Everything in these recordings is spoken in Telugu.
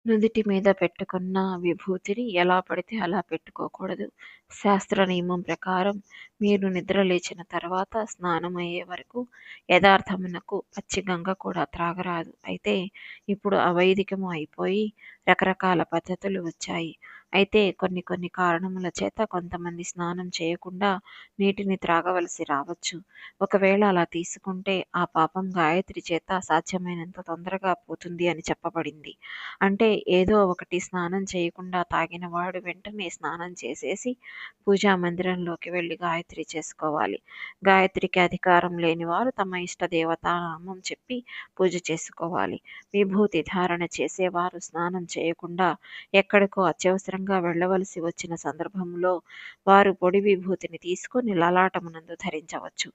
నుదిటి మీద పెట్టుకున్న విభూతిని ఎలా పడితే అలా పెట్టుకోకూడదు. శాస్త్ర నియమం ప్రకారం మీరు నిద్ర లేచిన తర్వాత స్నానమయ్యే వరకు యథార్థమునకు పచ్చిగంగ కూడా త్రాగరాదు. అయితే ఇప్పుడు అవైదికము అయిపోయి రకరకాల పద్ధతులు వచ్చాయి. అయితే కొన్ని కొన్ని కారణముల చేత కొంతమంది స్నానం చేయకుండా నీటిని త్రాగవలసి రావచ్చు. ఒకవేళ అలా తీసుకుంటే ఆ పాపం గాయత్రి చేత సాధ్యమైనంత తొందరగా పోతుంది అని చెప్పబడింది. అంటే ఏదో ఒకటి స్నానం చేయకుండా తాగినవాడు వెంటనే స్నానం చేసేసి పూజా మందిరంలోకి వెళ్ళి గాయత్రి చేసుకోవాలి. గాయత్రికి అధికారం లేనివారు తమ ఇష్ట దేవతానామం చెప్పి పూజ చేసుకోవాలి. విభూతి ధారణ చేసేవారు స్నానం చేయకుండా ఎక్కడికో అత్యవసరంగా వెళ్ళవలసి వచ్చిన సందర్భంలో వారు పొడి విభూతిని తీసుకొని లలాటమునందు ధరించవచ్చు.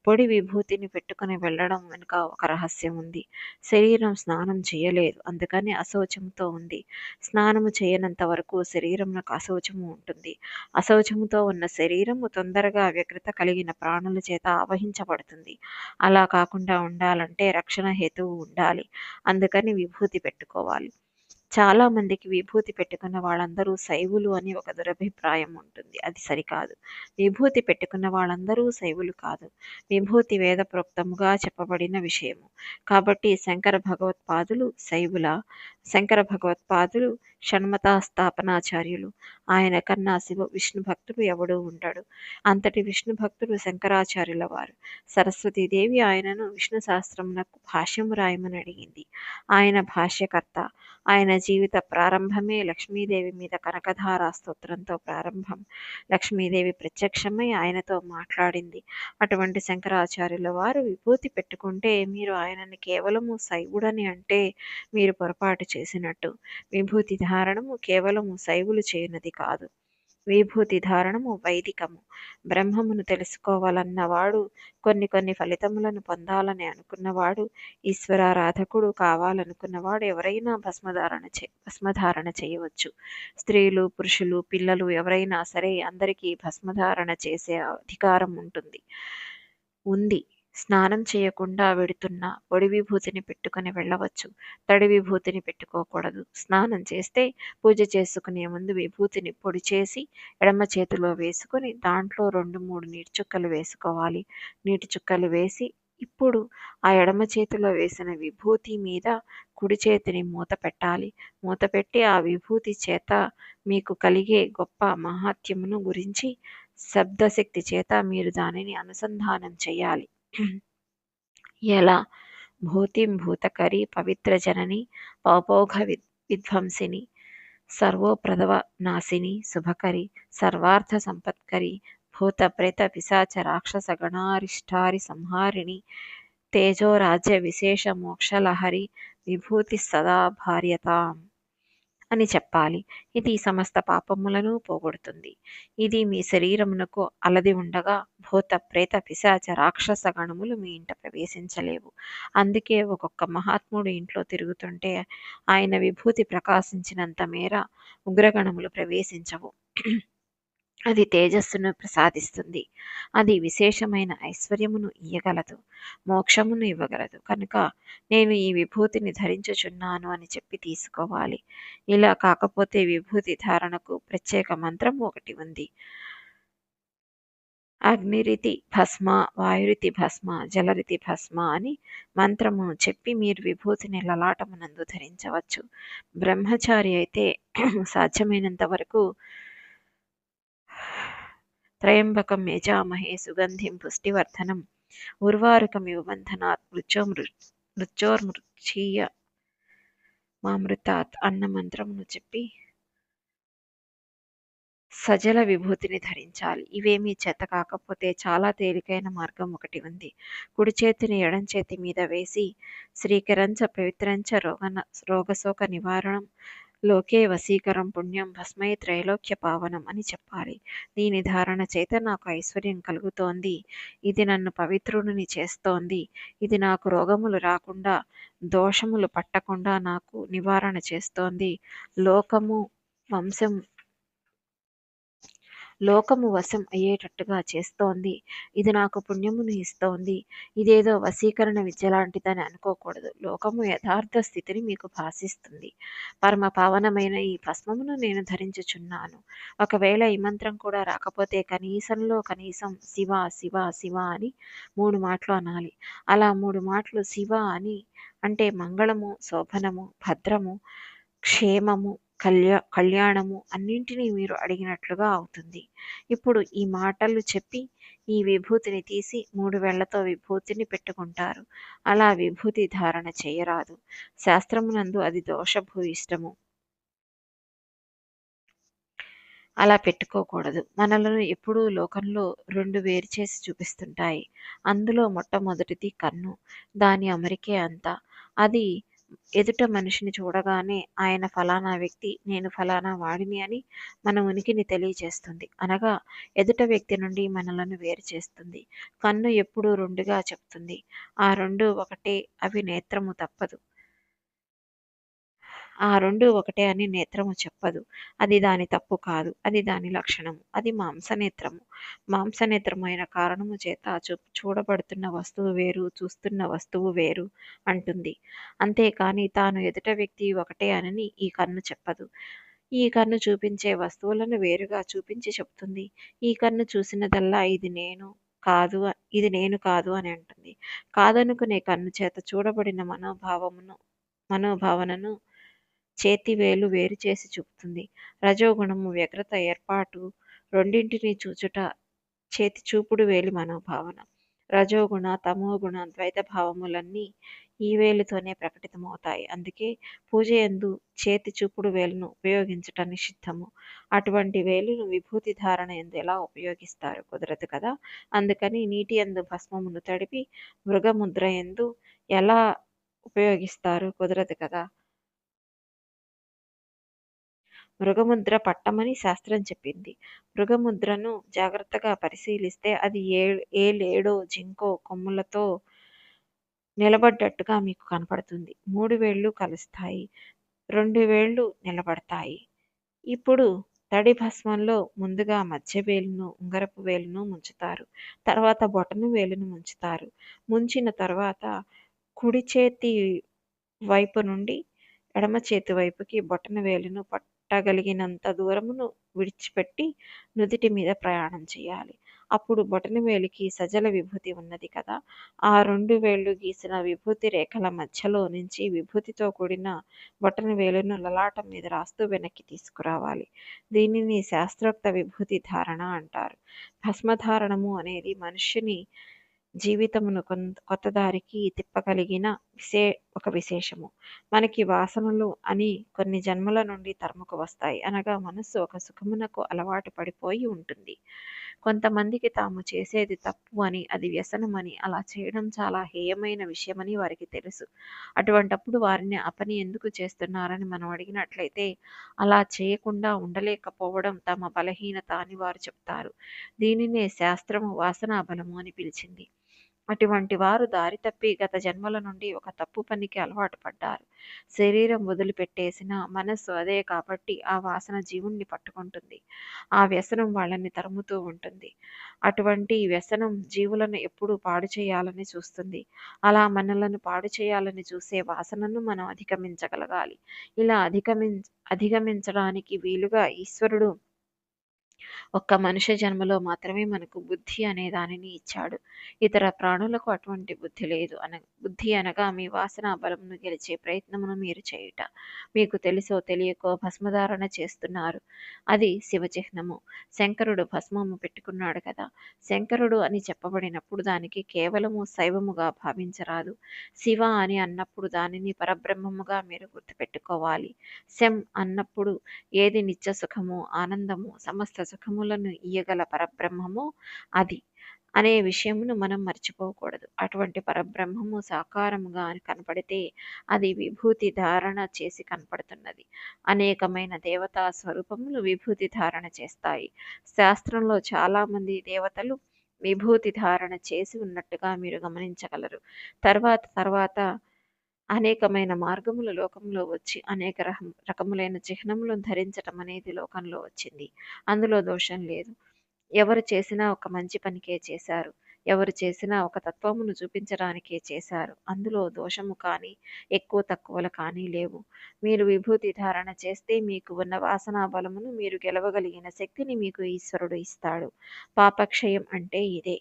పొడి విభూతిని పెట్టుకుని వెళ్ళడం వెనుక ఒక రహస్యం ఉంది. శరీరం స్నానం చేయలేదు, అందుకని అశౌచముతో ఉంది. స్నానము చేయనంత వరకు శరీరమునకు అశౌచము ఉంటుంది. అశౌచముతో ఉన్న శరీరము తొందరగా వ్యగ్రత కలిగిన ప్రాణుల చేత ఆవహించబడుతుంది. అలా కాకుండా ఉండాలంటే రక్షణ హేతువు ఉండాలి. అందుకని విభూతి పెట్టుకోవాలి. చాలా మందికి విభూతి పెట్టుకున్న వాళ్ళందరూ శైవులు అని ఒక దురభిప్రాయం ఉంటుంది. అది సరికాదు. విభూతి పెట్టుకున్న వాళ్ళందరూ శైవులు కాదు. విభూతి వేద ప్రోక్తముగా చెప్పబడిన విషయము. కాబట్టి శంకర భగవత్పాదులు శైవుల, శంకర భగవత్పాదులు షణ్మతా స్థాపనాచార్యులు. ఆయన కన్నా విష్ణు భక్తుడు ఎవడూ ఉండడు. అంతటి విష్ణు భక్తుడు శంకరాచార్యుల వారు. సరస్వతీదేవి ఆయనను విష్ణు సహస్రమునకు భాష్యము రాయమని అడిగింది. ఆయన భాష్యకర్త. ఆయన జీవిత ప్రారంభమే లక్ష్మీదేవి మీద కనకధారా స్తోత్రంతో ప్రారంభం. లక్ష్మీదేవి ప్రత్యక్షమై ఆయనతో మాట్లాడింది. అటువంటి శంకరాచార్యుల వారు విభూతి పెట్టుకుంటే మీరు ఆయనని కేవలము శైవుడని అంటే మీరు పొరపాటు చేసినట్టు. విభూతి ధారణము కేవలము శైవులు చేయనది కాదు. విభూతి ధారణము వైదికము. బ్రహ్మమును తెలుసుకోవాలన్నవాడు, కొన్ని కొన్ని ఫలితములను పొందాలని అనుకున్నవాడు, ఈశ్వరారాధకుడు కావాలనుకున్నవాడు ఎవరైనా భస్మధారణ చేయవచ్చు. స్త్రీలు, పురుషులు, పిల్లలు ఎవరైనా సరే అందరికీ భస్మధారణ చేసే అధికారం ఉంది. స్నానం చేయకుండా వెడుతున్న పొడి విభూతిని పెట్టుకుని వెళ్ళవచ్చు. తడి విభూతిని పెట్టుకోకూడదు. స్నానం చేస్తే పూజ చేసుకునే ముందు విభూతిని పొడి చేసి ఎడమ చేతిలో వేసుకొని దాంట్లో 2-3 నీటి చుక్కలు వేసుకోవాలి. నీటి చుక్కలు వేసి ఇప్పుడు ఆ ఎడమ చేతిలో వేసిన విభూతి మీద కుడి చేతిని మూత పెట్టాలి. మూత పెట్టి ఆ విభూతి చేత మీకు కలిగే గొప్ప మహాత్యమును గురించి శబ్దశక్తి చేత మీరు దానిని అనుసంధానం చేయాలి. ఎలా? భూతిం భూతకరి పవిత్ర జనని పౌపౌఘ విధ్వంసిని సర్వోప్రదవ నాశిని శుభకరి సర్వార్థ సంపత్కరి భూత ప్రేత పిశాచ రాక్షస గణారిష్టారి సంహారిణి తేజోరాజ్య విశేష మోక్షలహరి విభూతి సదా భార్యతాం అని చెప్పాలి. ఇది సమస్త పాపములను పోగొడుతుంది. ఇది మీ శరీరమునకు అలది ఉండగా భూత ప్రేత పిశాచ రాక్షస గణములు మీ ఇంట ప్రవేశించలేవు. అందుకే ఒక్కొక్క మహాత్ముడు ఇంట్లో తిరుగుతుంటే ఆయన విభూతి ప్రకాశించినంత మేర ఉగ్రగణములు ప్రవేశించవు. అది తేజస్సును ప్రసాదిస్తుంది. అది విశేషమైన ఐశ్వర్యమును ఇయ్యగలదు, మోక్షమును ఇవ్వగలదు. కనుక నేను ఈ విభూతిని ధరించుచున్నాను అని చెప్పి తీసుకోవాలి. ఇలా కాకపోతే విభూతి ధారణకు ప్రత్యేక మంత్రం ఒకటి ఉంది. అగ్నిరితి భస్మ, వాయురితి భస్మ, జలరితి భస్మ అని మంత్రమును చెప్పి మీరు విభూతిని లలాటమునందు ధరించవచ్చు. బ్రహ్మచారి అయితే సాధ్యమైనంత వరకు త్రయంబకం యజామహే సుగంధిం పుష్టివర్ధనం ఉర్వారుకమివ బంధనాత్ మృత్యోర్ముక్షీయ మామృతాత్ అన్న మంత్రమును చెప్పి సజల విభూతిని ధరించాలి. ఇవేమీ చేత కాకపోతే చాలా తేలికైన మార్గం ఒకటి ఉంది. కుడి చేతిని ఎడం చేతి మీద వేసి శ్రీకరంచ పవిత్రంచ రోగశోక నివారణం లోకే వశీకరం పుణ్యం భస్మై త్రైలోక్య పావనం అని చెప్పాలి. దీని ధారణ చేత నాకు ఐశ్వర్యం కలుగుతోంది, ఇది నన్ను పవిత్రుడిని చేస్తోంది, ఇది నాకు రోగములు రాకుండా దోషములు పట్టకుండా నాకు నివారణ చేస్తోంది, లోకము వశం అయ్యేటట్టుగా చేస్తోంది. ఇది నాకు పుణ్యమును ఇస్తోంది. ఇదేదో వశీకరణ విద్య లాంటిదని అనుకోకూడదు. లోకము యథార్థ స్థితిని మీకు భాసిస్తుంది. పరమ పావనమైన ఈ భస్మమును నేను ధరించుచున్నాను. ఒకవేళ ఈ మంత్రం కూడా రాకపోతే కనీసంలో కనీసం శివ శివ శివ అని 3 మాటలు అనాలి. అలా 3 మాటలు శివ అని అంటే మంగళము, శోభనము, భద్రము, క్షేమము, కళ్యాణము అన్నింటినీ మీరు అడిగినట్లుగా అవుతుంది. ఇప్పుడు ఈ మాటలు చెప్పి ఈ విభూతిని తీసి 3 వేళ్లతో విభూతిని పెట్టుకుంటారు. అలా విభూతి ధారణ చేయరాదు. శాస్త్రమునందు అది దోషభూయిష్టము. అలా పెట్టుకోకూడదు. మనలను ఎప్పుడూ లోకంలో 2 వేరు చేసి చూపిస్తుంటాయి. అందులో మొట్టమొదటిది కన్ను. దాని అమరికే అంత. అది ఎదుట మనిషిని చూడగానే ఆయన ఫలానా వ్యక్తి, నేను ఫలానా వాడిని అని మన ఉనికిని తెలియచేస్తుంది. అనగా ఎదుట వ్యక్తి నుండి మనలను వేరు చేస్తుంది. కన్ను ఎప్పుడూ 2గా చెప్తుంది. ఆ 2 ఒకటే, అవి నేత్రము తప్పదు. ఆ 2 ఒకటే అని నేత్రము చెప్పదు. అది దాని తప్పు కాదు. అది దాని లక్షణము. అది మాంసనేత్రము. మాంసనేత్రమైన కారణము చేత చూడబడుతున్న వస్తువు వేరు, చూస్తున్న వస్తువు వేరు అంటుంది. అంతేకాని తాను ఎదుట వ్యక్తి ఒకటే అనని ఈ కన్ను చెప్పదు. ఈ కన్ను చూపించే వస్తువులను వేరుగా చూపించి చెప్తుంది. ఈ కన్ను చూసినదల్లా ఇది నేను కాదు అని అంటుంది. కాదనుకునే కన్ను చేత చూడబడిన మనోభావనను చేతివేలు వేరు చేసి చూపుతుంది. రజోగుణము వ్యగ్రత ఏర్పాటు రెండింటినీ చూచుట చేతి చూపుడు వేలి మనోభావన. రజోగుణ తమోగుణ ద్వైత భావములన్నీ ఈ వేలితోనే ప్రకటితమవుతాయి. అందుకే పూజయందు చేతి చూపుడు వేలును ఉపయోగించుట నిషిద్ధము. అటువంటి వేలును విభూతి ధారణ ఎందు ఎలా ఉపయోగిస్తారు? కుదరదు కదా. అందుకని నీటి యందు భస్మమును తడిపి మృగముద్ర ఎందు ఎలా ఉపయోగిస్తారు? కుదరదు కదా. మృగముద్ర పట్టమని శాస్త్రం చెప్పింది. మృగముద్రను జాగ్రత్తగా పరిశీలిస్తే అది ఏలేడో జింకో కొమ్ములతో నిలబడ్డట్టుగా మీకు కనపడుతుంది. 3 వేళ్లు కలుస్తాయి. 2 వేళ్లు నిలబడతాయి. ఇప్పుడు తడి భస్మంలో ముందుగా మధ్య వేలును, ఉంగరపు వేలును ముంచుతారు. తర్వాత బొటన వేలును ముంచుతారు. ముంచిన తర్వాత కుడి చేతి వైపు నుండి ఎడమ చేతి వైపుకి బొటన వేలును పట్టగలిగినంత దూరమును విడిచిపెట్టి నుదిటి మీద ప్రయాణం చేయాలి. అప్పుడు బొటన వేలికి సజల విభూతి ఉన్నది కదా, ఆ 2 వేళ్లు గీసిన విభూతి రేఖల మధ్యలో నుంచి విభూతితో కూడిన బొటన వేలును లలాటం మీద రాస్తూ వెనక్కి తీసుకురావాలి. దీనిని శాస్త్రోక్త విభూతి ధారణ అంటారు. భస్మధారణము అనేది మనుష్యుని జీవితమును కొత్త దారికి తిప్పగలిగిన ఒక విశేషము. మనకి వాసనలు అని కొన్ని జన్మల నుండి తరుముకు వస్తాయి. అనగా మనస్సు ఒక సుఖమునకు అలవాటు పడిపోయి ఉంటుంది. కొంతమందికి తాము చేసేది తప్పు అని, అది వ్యసనమని, అలా చేయడం చాలా హేయమైన విషయమని వారికి తెలుసు. అటువంటప్పుడు వారిని ఆ పని ఎందుకు చేస్తున్నారని మనం అడిగినట్లయితే అలా చేయకుండా ఉండలేకపోవడం తమ బలహీనత అని వారు చెప్తారు. దీనినే శాస్త్రము వాసనా బలము అని పిలిచింది. అటువంటి వారు దారి తప్పి గత జన్మల నుండి ఒక తప్పు పనికి అలవాటు పడ్డారు. శరీరం వదిలిపెట్టేసిన మనస్సు అదే కాబట్టి ఆ వాసన జీవుణ్ణి పట్టుకుంటుంది. ఆ వ్యసనం వాళ్ళని తరుముతూ ఉంటుంది. అటువంటి వ్యసనం జీవులను ఎప్పుడూ పాడు చేయాలని చూస్తుంది. అలా మనలను పాడు చేయాలని చూసే వాసనను మనం అధిగమించగలగాలి. ఇలా అధిగమించడానికి వీలుగా ఈశ్వరుడు ఒక్క మనుష్య జన్మలో మాత్రమే మనకు బుద్ధి అనే దానిని ఇచ్చాడు. ఇతర ప్రాణులకు అటువంటి బుద్ధి లేదు. బుద్ధి అనగా మీ వాసనా బలమును గెలిచే ప్రయత్నమును మీరు చేయుట. మీకు తెలుసో తెలియకో భస్మధారణ చేస్తున్నారు. అది శివచిహ్నము. శంకరుడు భస్మము పెట్టుకున్నాడు కదా. శంకరుడు అని చెప్పబడినప్పుడు దానికి కేవలము శైవముగా భావించరాదు. శివ అని అన్నప్పుడు దానిని పరబ్రహ్మముగా మీరు గుర్తుపెట్టుకోవాలి. శం అన్నప్పుడు ఏది నిత్య సుఖము, ఆనందము, సమస్త సుఖములను ఇయ్యగల పరబ్రహ్మము అది అనే విషయమును మనం మర్చిపోకూడదు. అటువంటి పరబ్రహ్మము సాకారముగా కనపడితే అది విభూతి ధారణ చేసి కనపడుతున్నది. అనేకమైన దేవతా స్వరూపములు విభూతి ధారణ చేస్తాయి. శాస్త్రంలో చాలామంది దేవతలు విభూతి ధారణ చేసి ఉన్నట్టుగా మీరు గమనించగలరు. తర్వాత అనేకమైన మార్గములు లోకంలో వచ్చి అనేక రకములైన చిహ్నములను ధరించటం అనేది లోకంలో వచ్చింది. అందులో దోషం లేదు. ఎవరు చేసినా ఒక మంచి పనికే చేశారు. ఎవరు చేసినా ఒక తత్వమును చూపించడానికే చేశారు. అందులో దోషము కానీ, ఎక్కువ తక్కువలు కానీ లేవు. మీరు విభూతి ధారణ చేస్తే మీకు ఉన్న వాసనా బలమును, మీరు గెలవగలిగిన శక్తిని మీకు ఈశ్వరుడు ఇస్తాడు. పాపక్షయం అంటే ఇదే.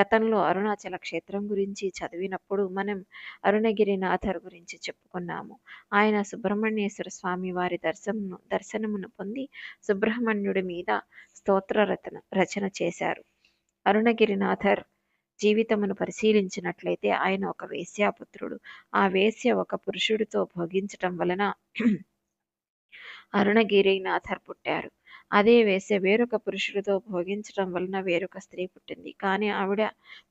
గతంలో అరుణాచల క్షేత్రం గురించి చదివినప్పుడు మనం అరుణగిరినాథర్ గురించి చెప్పుకున్నాము. ఆయన సుబ్రహ్మణ్యేశ్వర స్వామి వారి దర్శనమును పొంది సుబ్రహ్మణ్యుడి మీద రచన చేశారు. అరుణగిరినాథర్ జీవితమును పరిశీలించినట్లయితే ఆయన ఒక వేశ్యాపుత్రుడు. ఆ వేశ్య ఒక పురుషుడితో భోగించటం వలన అరుణగిరినాథర్ పుట్టారు. అదే వేశ్య వేరొక పురుషుడితో భోగించటం వలన వేరొక స్త్రీ పుట్టింది. కానీ ఆవిడ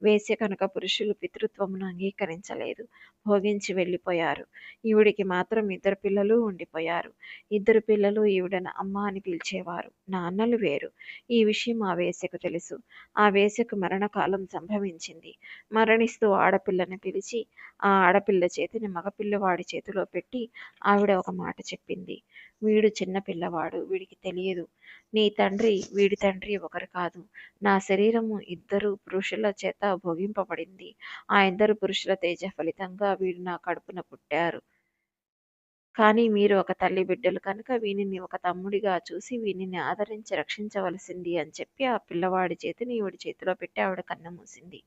వేశ్య కనుక పురుషులు పితృత్వమును అంగీకరించలేదు. భోగించి వెళ్ళిపోయారు. ఈవిడికి మాత్రం 2 పిల్లలు ఉండిపోయారు. 2 పిల్లలు ఈవిడను అమ్మ అని పిలిచేవారు. నాన్నలు వేరు. ఈ విషయం ఆ వేశ్యకు తెలుసు. ఆ వేశ్యకు మరణకాలం సంభవించింది. మరణిస్తూ ఆడపిల్లని పిలిచి ఆ ఆడపిల్ల చేతిని మగపిల్లవాడి చేతిలో పెట్టి ఆవిడ ఒక మాట చెప్పింది. వీడు చిన్న పిల్లవాడు, వీడికి తెలియదు. నీ తండ్రి వీడి తండ్రి ఒకరు కాదు. నా శరీరము 2 పురుషుల చేత భోగింపబడింది. ఆ 2 పురుషుల తేజ ఫలితంగా వీడు నా కడుపున పుట్టారు. కానీ మీరు ఒక తల్లి బిడ్డలు కనుక వీనిని ఒక తమ్ముడిగా చూసి వీనిని ఆదరించి రక్షించవలసింది అని చెప్పి ఆ పిల్లవాడి చేతిని ఈవిడి చేతిలో పెట్టి ఆవిడ కన్ను మూసింది.